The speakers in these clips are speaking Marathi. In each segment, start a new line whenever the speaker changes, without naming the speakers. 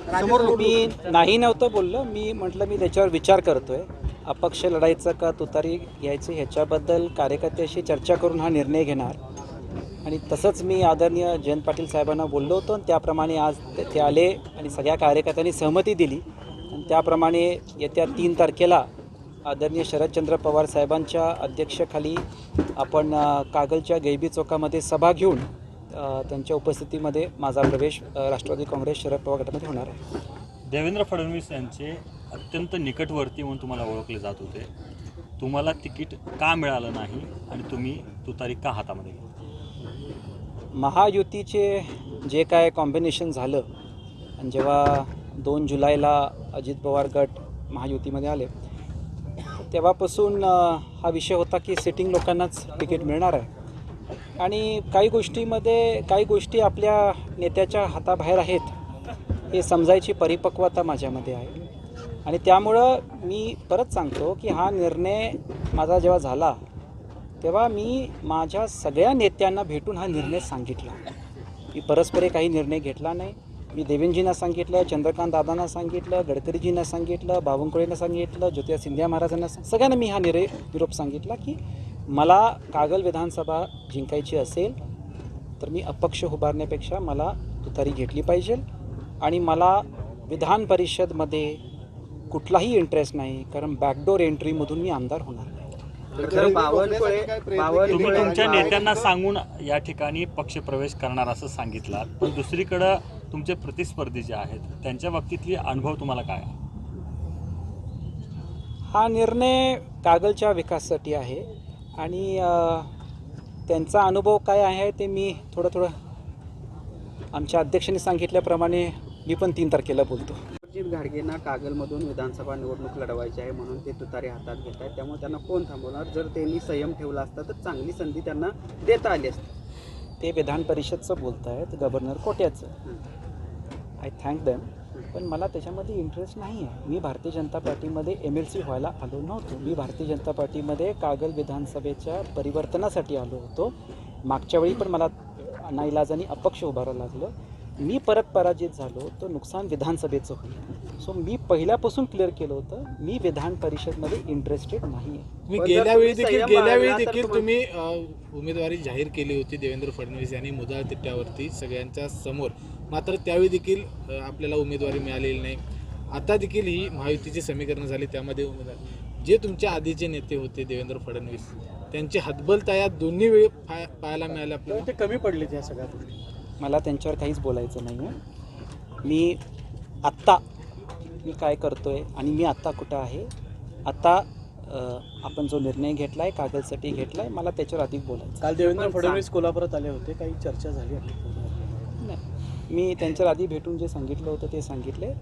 मी नाही नव्हतं बोललो. मी म्हटलं मी त्याच्यावर विचार करतोय. अपक्ष लढायचं का तुतारी घ्यायचं ह्याच्याबद्दल कार्यकर्त्याशी चर्चा करून हा निर्णय घेणार. आणि तसंच मी आदरणीय जयंत पाटील साहेबांना बोललो होतो आणि त्याप्रमाणे आज ते आले आणि सगळ्या कार्यकर्त्यांनी सहमती दिली आणि त्याप्रमाणे येत्या 3 तारखेला आदरणीय शरदचंद्र पवार साहेबांच्या अध्यक्षतेखाली आपण कागलच्या गैबी चौकामध्ये सभा घेऊन त्यांच्या उपस्थितीमध्ये माझा प्रवेश राष्ट्रवादी काँग्रेस शरद पवार गटामध्ये होणार आहे.
देवेंद्र फडणवीस यांचे अत्यंत निकटवर्ती म्हणून तुम्हाला ओळखले जात होते. तुम्हाला तिकीट का मिळालं नाही आणि तुम्ही तुतारी का हातामध्ये घेतली?
महायुतीचे जे काय कॉम्बिनेशन झालं आणि जेव्हा 2 जुलैला अजित पवार गट महायुतीमध्ये आले तेव्हापासून हा विषय होता की सिटिंग लोकांनाच तिकीट मिळणार आहे आणि काही गोष्टी आपल्या नेत्याच्या हाताबाहेर आहेत हे समजायची परिपक्वता माझ्यामध्ये आहे. आणि त्यामुळं मी परत सांगतो की हा निर्णय माझा जेव्हा झाला तेव्हा मी माझ्या सगळ्या नेत्यांना भेटून हा निर्णय सांगितला. मी परस्परे काही निर्णय घेतला नाही. मी देवेंद्रजींना सांगितलं, चंद्रकांत दादांना सांगितलं, गडकरीजींना सांगितलं, बावनकुळेंना सांगितलं, ज्योतिरादित्य सिंधिया महाराजांना सगळ्यांना मी हा निरोप सांगितला की मला कागल विधानसभा जिंकायची असेल तर मी अपक्ष उभारण्यापेक्षा मला तुतारी घेतली पाहिजे आणि मला विधान परिषदमध्ये कुठलाही इंटरेस्ट नाही कारण बॅकडोर एंट्रीमधून मी आमदार होणार नाही.
तुम्ही तुमच्या नेत्यांना सांगून या ठिकाणी पक्ष प्रवेश करणार असं सांगितलं, पण दुसरीकडं तुमचे प्रतिस्पर्धी जे आहेत त्यांच्या बाबतीतली अनुभव तुम्हाला काय?
हा निर्णय कागलच्या विकासासाठी आहे आणि त्यांचा अनुभव काय आहे ते मी थोडं आमच्या अध्यक्षांनी सांगितल्याप्रमाणे मी पण 3 तारखेला बोलतो.
अजित घाडगेंना कागलमधून विधानसभा निवडणूक लढवायची आहे म्हणून ते तुतारी हातात घेत आहेत. त्यामुळे त्यांना कोण थांबवणार? जर त्यांनी संयम ठेवला असता तर चांगली संधी त्यांना देता आली असती.
ते विधान परिषदचं बोलत आहेत, गव्हर्नर कोट्याचं. I thank them. पण मला त्याच्यामध्ये इंटरेस्ट नाही आहे. मी भारतीय जनता पार्टीमध्ये MLC व्हायला आलो नव्हतो. मी भारतीय जनता पार्टीमध्ये कागल विधानसभेच्या परिवर्तनासाठी आलो होतो. मागच्या वेळी पण मला नाईलाजाने अपक्ष उभारावं लागलं. मी परत पराजित झालो तर नुकसान विधानसभेचं होईल. सो मी पहिल्यापासून क्लिअर केलं होतं मी विधान परिषदमध्ये इंटरेस्टेड नाही आहे.
गेल्यावेळी देखील तुम्ही उमेदवारी जाहीर केली होती देवेंद्र फडणवीस यांनी मुदाळ तिट्ट्यावरती सगळ्यांच्या समोर. मात्र त्यावेळी देखील आपल्याला उमेदवारी मिळालेली नाही. आता देखील ही महायुतीची समीकरण झाली त्यामध्ये उमेदवार जे तुमच्या आधीचे नेते होते देवेंद्र फडणवीस त्यांची हतबलता या दोन्ही वेळी पाहायला मिळाले आपल्याला.
ते कमी पडले त्या सगळ्यात.
मला त्यांच्यावर काहीच बोलायचं नाही आहे. मी काय करतो आहे आणि मी आत्ता कुठं आहे. आत्ता आपण जो निर्णय घेतला आहे कागलसाठी घेतला आहे मला त्याच्यावर अधिक बोलायचं.
काल देवेंद्र फडणवीस कोल्हापुरात आले होते, काही चर्चा झाली
नाही. मी त्यांच्यावर आधी भेटून जे सांगितलं होतं ते सांगितले.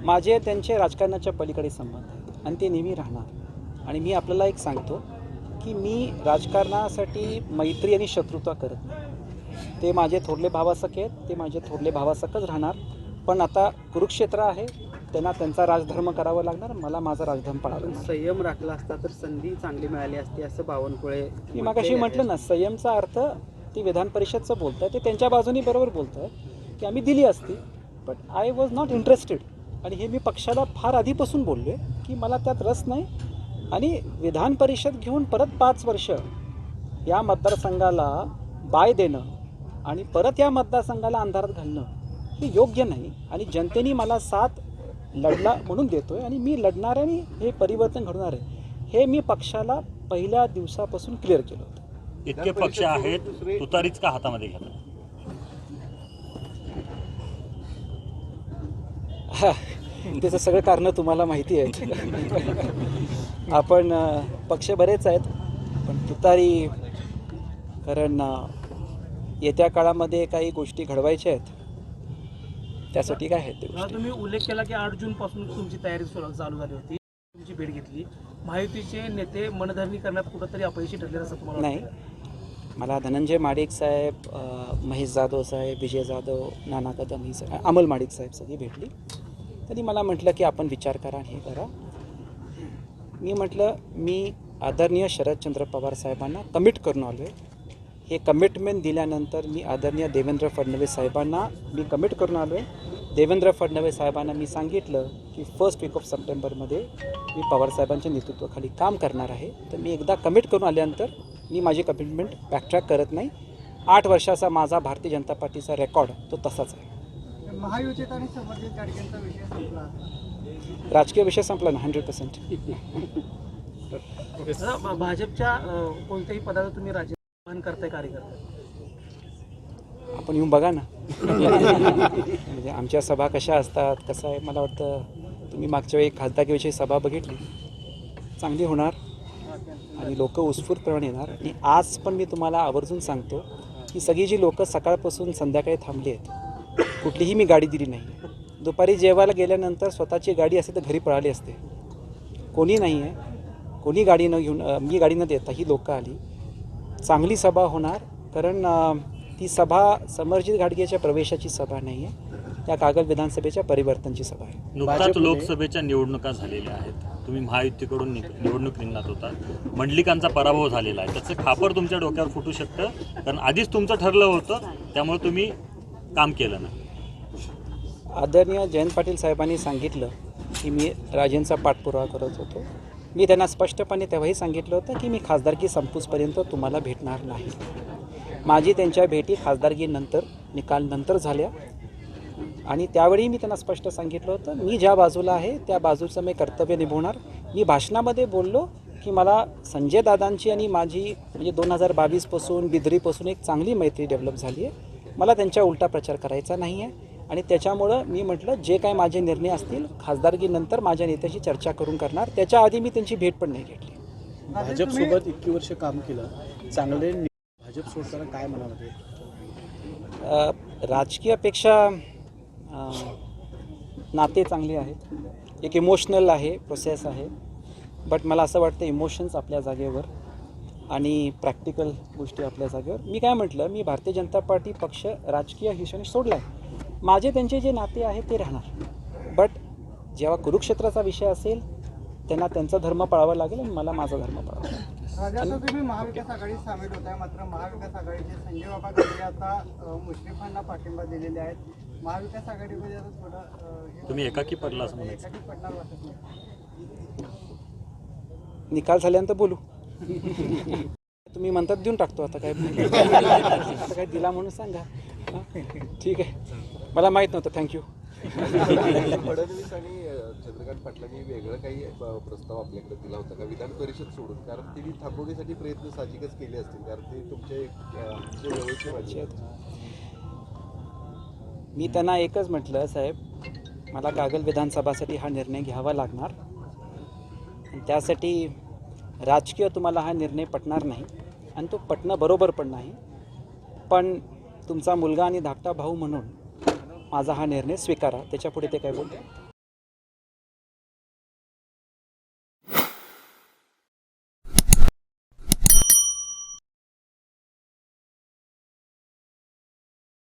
माझे त्यांचे राजकारणाच्या पलीकडे संबंध आहेत आणि ते नेहमी राहणार. आणि मी आपल्याला एक सांगतो की मी राजकारणासाठी मैत्री आणि शत्रुता करत नाही. ते माझे थोरले भावासखे आहेत, ते माझे थोरले भावासखच राहणार. पण आता कुरुक्षेत्र आहे, त्यांना त्यांचा राजधर्म करावा लागणार, मला माझा राजधर्म पाळावा.
संयम राखला असता तर संधी चांगली मिळाली असती असं बावनकुळे.
मी मागाशी म्हटलं ना संयमचा अर्थ ती विधान परिषदचं बोलत आहे ते त्यांच्या बाजूनी बरोबर बोलत आहे की आम्ही दिली असती but I was not interested. आणि हे मी पक्षाला फार आधीपासून बोललो आहे की मला त्यात रस नाही. आणि विधान परिषद घेऊन परत 5 वर्ष या मतदारसंघाला बाय देणं आणि परत या मतदारसंघाला अंधारात घालणं हे योग्य नाही. आणि जनतेने मला साथ लढला म्हणून देतो आहे आणि मी लढणार आहे आणि हे परिवर्तन घडणार आहे हे मी पक्षाला पहिल्या दिवसापासून क्लिअर केलं होतं.
इतके पक्ष आहेत तुतारीच का हातामध्ये घेतात?
त्याचं सगळं कारणं तुम्हाला माहिती आहेत. आपण पक्ष बरेच आहेत पण तुतारी कारण येत्या काळामध्ये काही गोष्टी घडवायच्या आहेत त्यासाठी काय आहेत.
तुम्ही उल्लेख केला की 8 जूनपासून तुमची तयारी चालू झाली होती, तुमची भेट घेतली. महायुतीचे नेते मनधरणी करण्यात कुठंतरी अपयशी ठरले असं तुम्हाला
नाही? मला धनंजय माडिक साहेब, महेश जाधव साहेब, विजय जाधव, नाना कदम ही अमल माडिक साहेब सगळी भेटली. त्यांनी मला म्हटलं की आपण विचार करा आणि हे करा. मी म्हटलं मी आदरणीय शरदचंद्र पवार साहेबांना कमिट करून आलो आहे. हे कमिटमेंट दिल्यानंतर मी आदरणीय देवेंद्र फडणवीस साहेबांना मी कमिट करून आलो आहे देवेंद्र फडणवीस साहेबांना मी सांगितलं की फर्स्ट वीक ऑफ सप्टेंबरमध्ये मी पवारसाहेबांच्या नेतृत्वाखाली काम करणार आहे. तर मी एकदा कमिट करून आल्यानंतर मी माझी कमिटमेंट बॅकट्रॅक करत नाही. 8 वर्षाचा माझा भारतीय जनता पार्टीचा रेकॉर्ड तो तसाच आहे.
महायुतीत आणि संबंधित गाडग्यांचा विषय संपला.
राजकीय विषय संपला ना 100%.
दादा, भाजपच्या कोणत्याही पदाचा तुम्ही राजीनामा करताय कार्यकर्ते?
आपण येऊन बघा ना. म्हणजे आमच्या सभा कशा असतात, कसं आहे, मला वाटतं तुम्ही मागच्या वेळी खासदारकीविषयी सभा बघितली, चांगली होणार आणि लोक उत्स्फूर्तपणे येणार. आणि आज पण मी तुम्हाला आवर्जून सांगतो की सगळी जी लोकं सकाळपासून संध्याकाळी थांबली आहेत, कुठलीही मी गाडी दिली नाही. दुपारी जेवायला गेल्यानंतर स्वतःची गाडी असते तर घरी पळाली असते. कोणी नाही आहे, कोणी गाडी न घेऊन, मी गाडी न देता ही लोकं आली. चांगली सभा होणार, कारण ती सभा समरजित घाटगेच्या प्रवेशाची सभा नाही आहे, त्या कागल विधानसभेच्या परिवर्तनची सभा आहे.
नुकताच लोकसभेच्या निवडणुका झालेल्या आहेत. तुम्ही महायुतीकडून निवडणूक रिंगणात होता. मंडलिकांचा पराभव झालेला आहे. त्याचं खापर तुमच्या डोक्यावर फुटू शकतं, कारण आधीच तुमचं ठरलं होतं, त्यामुळे तुम्ही काम केलं नाही.
आदरणीय जयंत पाटील साहेबांनी सांगितलं की मी राजेंचा पाठपुरावा करत होतो. मी त्यांना स्पष्टपणे तेव्हाही सांगितलं होतं की मी खासदारकी संपूसपर्यंत तुम्हाला भेटणार नाही. माझी त्यांच्या भेटी खासदारकीनंतर निकालनंतर झाल्या आणि त्यावेळी मी त्यांना स्पष्ट सांगितलं होतं मी ज्या बाजूला आहे त्या बाजूचं मी कर्तव्य निभवणार. मी भाषणामध्ये बोललो की मला संजय दादांची आणि माझी म्हणजे 2022पासून बिदरीपासून एक चांगली मैत्री डेव्हलप झाली आहे. मला त्यांच्या उलटा प्रचार करायचा नाही आहे आणि त्याच्यामुळं मी म्हटलं जे काय माझे निर्णय असतील खासदारकीनंतर माझ्या नेत्याशी चर्चा करून करणार. त्याच्या आधी मी त्यांची भेट पण नाही घेतली.
भाजपसोबत इतकी वर्ष काम केलं, चांगले भाजप सोडताना काय मनामध्ये?
राजकीयपेक्षा नाते चांगले आहेत. एक इमोशनल आहे, प्रोसेस आहे, बट मला असं वाटतं इमोशन्स आपल्या जागेवर आणि प्रॅक्टिकल गोष्टी आपल्या जागेवर. मी काय म्हटलं, मी भारतीय जनता पार्टी पक्ष राजकीय हिशोबाने सोडला आहे. माझे त्यांचे जे नाते आहेत ते राहणार, बट जेव्हा कुरुक्षेत्राचा विषय असेल त्यांना त्यांचा धर्म पाळावा लागेल आणि मला माझा धर्म पाळावा लागेल.
राजा, आता तुम्ही महाविकास आघाडीत सामील होत आहे, मात्र महाविकास आघाडीचे संजय बाबा गांधी आता मुश्रीफांना पाठिंबा दिलेले आहेत. महाविकास आघाडीमध्ये आता थोडं
तुम्ही एकाकी पडला असं म्हणायचं.
एकाकी पडणार वाटत नाही.
निकाल झाल्यानंतर बोलू. तुम्ही म्हणतात देऊन टाकतो. आता काय आता काय दिला म्हणून सांगा. ठीक आहे, मला माहीत नव्हतं. थँक्यू.
फडणवीस आणि चंद्रकांत पाटलांनी वेगळं काही प्रस्ताव आपल्याकडे दिला होता का विधान परिषद सोडून? कारण ती थांबवण्यासाठी प्रयत्न साहजिकच केले असतील, कारण ते तुमचे जवळचे माझे आहेत.
मी त्यांना एकच म्हटलं, साहेब मला कागल विधानसभासाठी हा निर्णय घ्यावा लागणार आणि त्यासाठी राजकीय तुम्हाला हा निर्णय पटणार नाही आणि तो पटणं बरोबर पण नाही, पण तुमचा मुलगा आणि धाकटा भाऊ म्हणून माझा हा निर्णय स्वीकारा. त्याच्यापुढे ते काय बोलतो.